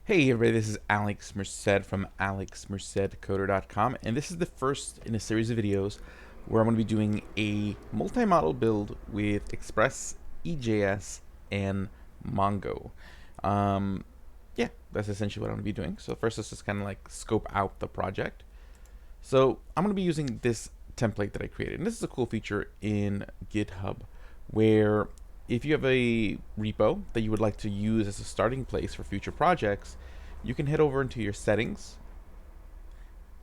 Hey everybody, this is Alex Merced from alexmercedcoder.com, and this is the first in a series of videos where I'm going to be doing a multi-model build with Express, EJS, and MONGO. Yeah, that's essentially what I'm going to be doing. So first, let's just kind of like scope out the project. So I'm going to be using this template that I created, and this is a cool feature in GitHub where if you have a repo that you would like to use as a starting place for future projects, you can head over into your settings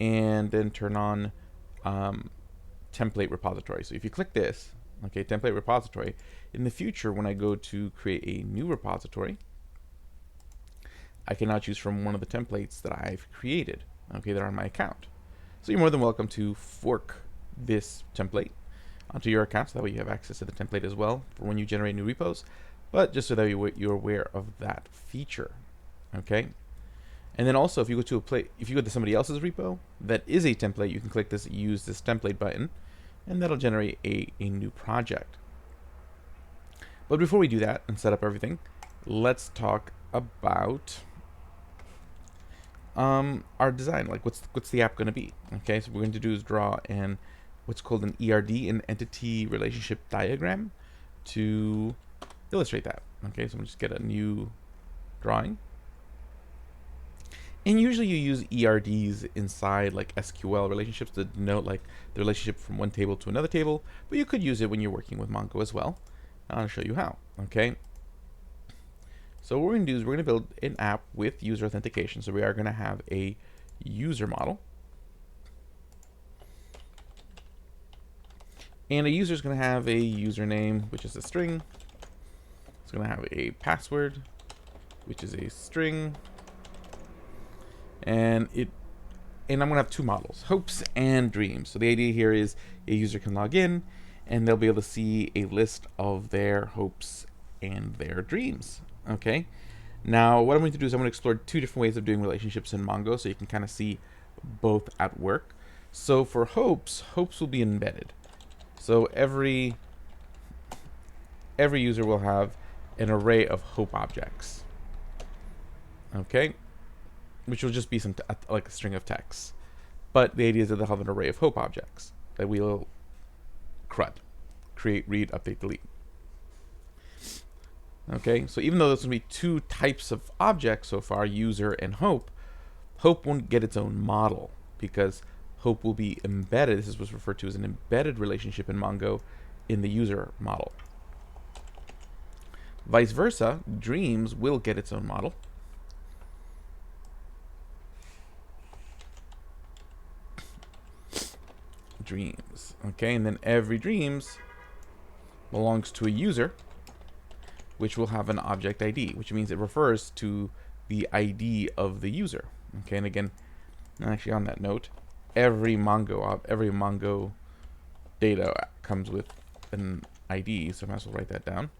and then turn on template repository. So if you click this, okay, template repository, in the future when I go to create a new repository, I can now choose from one of the templates that I've created, okay, that are on my account. So you're more than welcome to fork this template onto your account, so that way you have access to the template as well for when you generate new repos, but just so that you're aware of that feature, okay? And then also, if you go to somebody else's repo that is a template, you can click this use this template button, and that'll generate a new project. But before we do that and set up everything, let's talk about our design. Like, what's the app going to be? Okay, so what we're going to do is draw what's called an ERD, an entity relationship diagram, to illustrate that. Okay, so I'm just get a new drawing. And usually you use ERDs inside like SQL relationships to denote like the relationship from one table to another table, but you could use it when you're working with MONGO as well. I'll show you how. Okay. So what we're going to do is we're going to build an app with user authentication. So we are going to have a user model. And a user is going to have a username, which is a string. It's going to have a password, which is a string. And I'm going to have two models, hopes and dreams. So the idea here is a user can log in and they'll be able to see a list of their hopes and their dreams. Okay. Now what I'm going to do is I'm going to explore two different ways of doing relationships in MONGO, so you can kind of see both at work. So for hopes will be embedded. So every user will have an array of hope objects, okay, which will just be like a string of text. But the idea is that they'll have an array of hope objects that we'll CRUD, create, read, update, delete. Okay, so even though there's going to be two types of objects so far, user and hope won't get its own model because hope will be embedded. This is what's referred to as an embedded relationship in MONGO in the user model. Vice versa, dreams will get its own model. Dreams, okay, and then every dreams belongs to a user, which will have an object ID, which means it refers to the ID of the user. Okay, and again, actually on that note, every MONGO data comes with an ID, so I might as well write that down.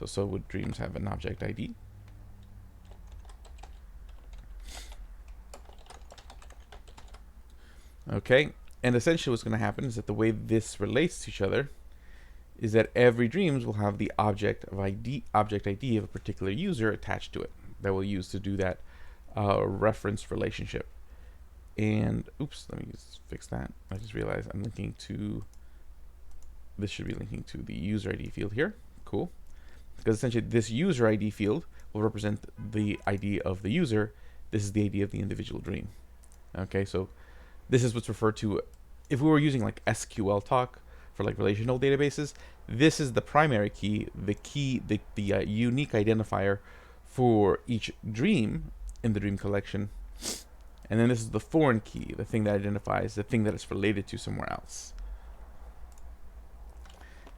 So would dreams have an object ID? Okay, and essentially what's going to happen is that the way this relates to each other is that every dreams will have the object ID of a particular user attached to it that we'll use to do that reference relationship. And oops, let me just fix that. I just realized I'm linking to, this should be linking to the user ID field here. Cool. Because essentially this user ID field will represent the ID of the user. This is the ID of the individual dream. Okay, so this is what's referred to, if we were using like SQL talk for like relational databases, this is the primary key, the unique identifier for each dream in the dream collection. And then this is the foreign key, the thing that identifies the thing that is related to somewhere else.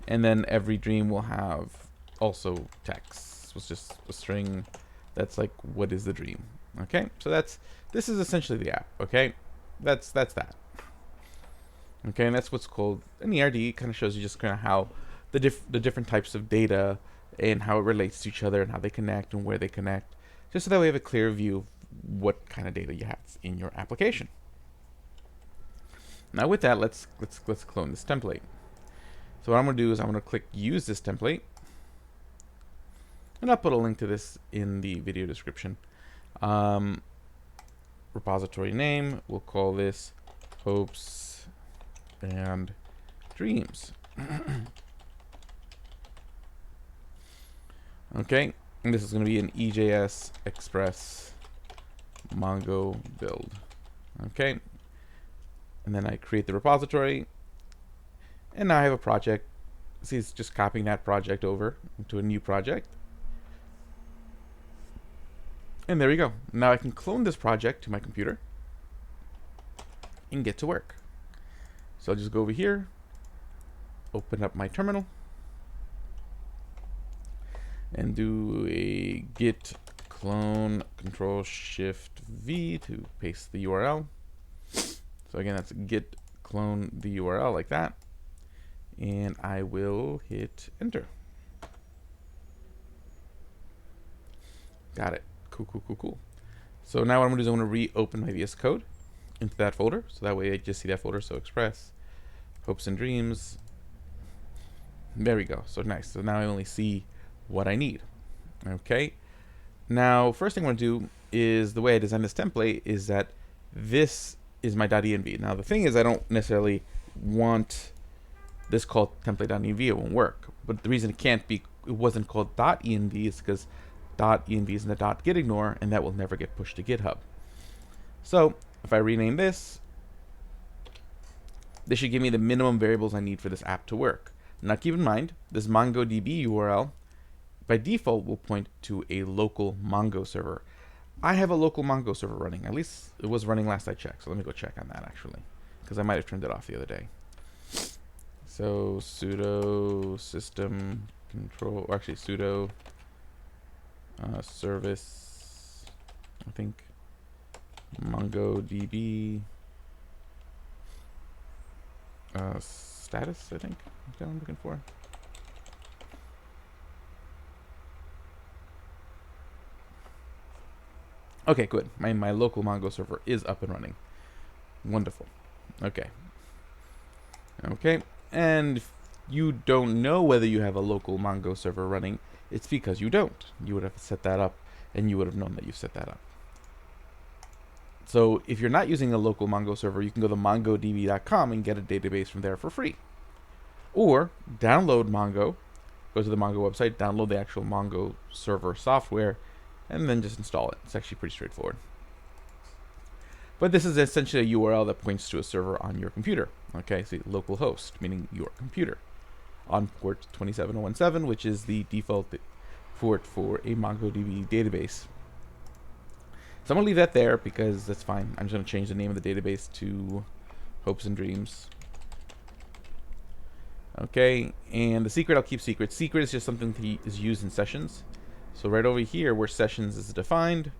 And then every dream will have also text. So it's just a string that's like, what is the dream? Okay, so this is essentially the app. Okay, that's that. Okay, and that's what's called an ERD. Kind of shows you just kind of how the different types of data and how it relates to each other and how they connect and where they connect, just so that we have a clear view of what kind of data you have in your application. Now with that, let's clone this template. So what I'm going to do is I'm going to click use this template, and I'll put a link to this in the video description. Repository name, we'll call this hopes and dreams. Okay, and this is going to be an EJS Express Mongo build. Okay, and then I create the repository, and now I have a project. See, it's just copying that project over into a new project. And there we go. Now I can clone this project to my computer and get to work. So I'll just go over here, open up my terminal, and do a git clone Control-Shift-V to paste the URL. So again, that's git clone the URL like that. And I will hit enter. Got it. Cool. So now what I'm going to do is I'm going to reopen my VS Code into that folder. So that way I just see that folder. So Express, Hopes and Dreams. There we go. So nice. So now I only see what I need. Okay. Now, first thing I want to do is, the way I designed this template is that this is my .env. Now the thing is, I don't necessarily want this called template.env. It won't work. But the reason it wasn't called .env is because .env is in the .gitignore, and that will never get pushed to GitHub. So if I rename this should give me the minimum variables I need for this app to work. Now keep in mind, this MongoDB URL by default will point to a local Mongo server. I have a local Mongo server running. At least it was running last I checked. So let me go check on that actually, because I might have turned it off the other day. So sudo system control, or actually sudo service, I think MongoDB status, I think that's what I'm looking for. Okay, good. My local Mongo server is up and running. Wonderful. Okay. And if you don't know whether you have a local Mongo server running, it's because you don't. You would have set that up, and you would have known that you set that up. So if you're not using a local Mongo server, you can go to mongodb.com and get a database from there for free. Or download Mongo, go to the Mongo website, download the actual Mongo server software, and then just install it. It's actually pretty straightforward. But this is essentially a URL that points to a server on your computer. Okay, so localhost, meaning your computer, on port 27017, which is the default port for a MongoDB database. So I'm going to leave that there because that's fine. I'm just going to change the name of the database to Hopes and Dreams. Okay, and the secret I'll keep secret. Secret is just something that is used in sessions. So right over here where sessions is defined,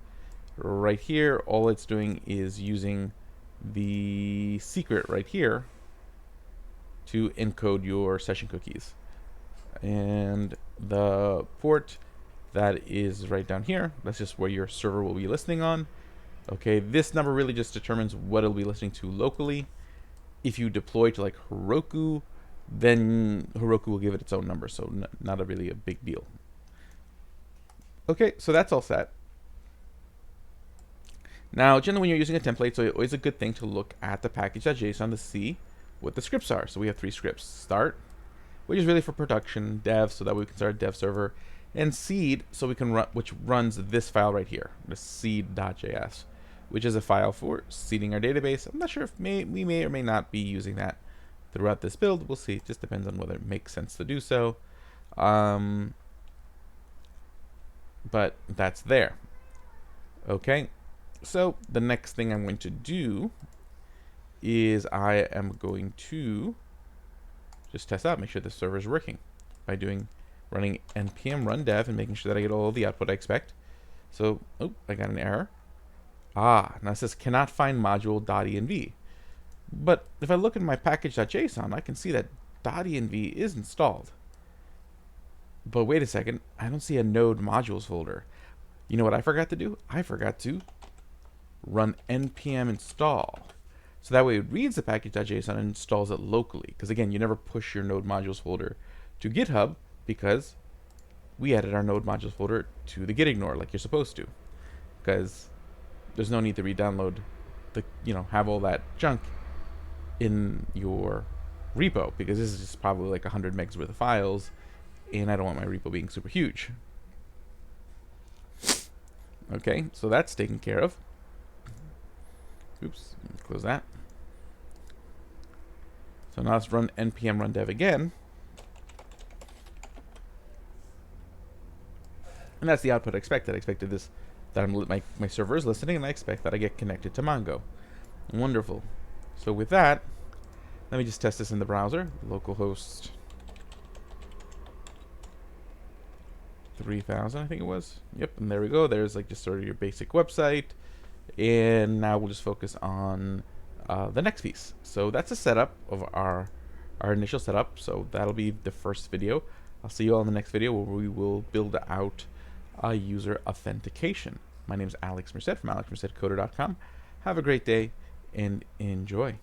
right here, all it's doing is using the secret right here to encode your session cookies. And the port that is right down here, that's just where your server will be listening on. Okay, this number really just determines what it'll be listening to locally. If you deploy to like Heroku, then Heroku will give it its own number, so not really a big deal. Okay, so that's all set. Now, generally when you're using a template, so it's always a good thing to look at the package.json to see what the scripts are. So we have 3 scripts. Start, which is really for production, dev, so that we can start a dev server, and seed, so we can run, which runs this file right here, the seed.js, which is a file for seeding our database. I'm not sure if we may or may not be using that throughout this build. We'll see. It just depends on whether it makes sense to do so. But that's there. Okay, so the next thing I'm going to do is I am going to just test out, make sure the server is working by running npm run dev and making sure that I get all the output I expect. So, oh, I got an error. Now it says cannot find module.env. But if I look at my package.json, I can see that .env is installed. But wait a second, I don't see a node modules folder. You know what I forgot to do? I forgot to run npm install. So that way it reads the package.json and installs it locally. Because again, you never push your node modules folder to GitHub because we added our node modules folder to the gitignore like you're supposed to. because there's no need to re-download the, have all that junk in your repo, because this is just probably like 100 megs worth of files, and I don't want my repo being super huge. Okay, so that's taken care of. Oops, close that. So now let's run npm run dev again. And that's the output I expected. I expected this, that my server is listening, and I expect that I get connected to Mongo. Wonderful. So with that, let me just test this in the browser. Localhost 3000, I think it was. Yep, and there we go. There's like just sort of your basic website. And now we'll just focus on the next piece. So that's a setup of our initial setup. So that'll be the first video. I'll see you all in the next video where we will build out user authentication. My name is Alex Merced from alexmercedcoder.com. Have a great day and enjoy.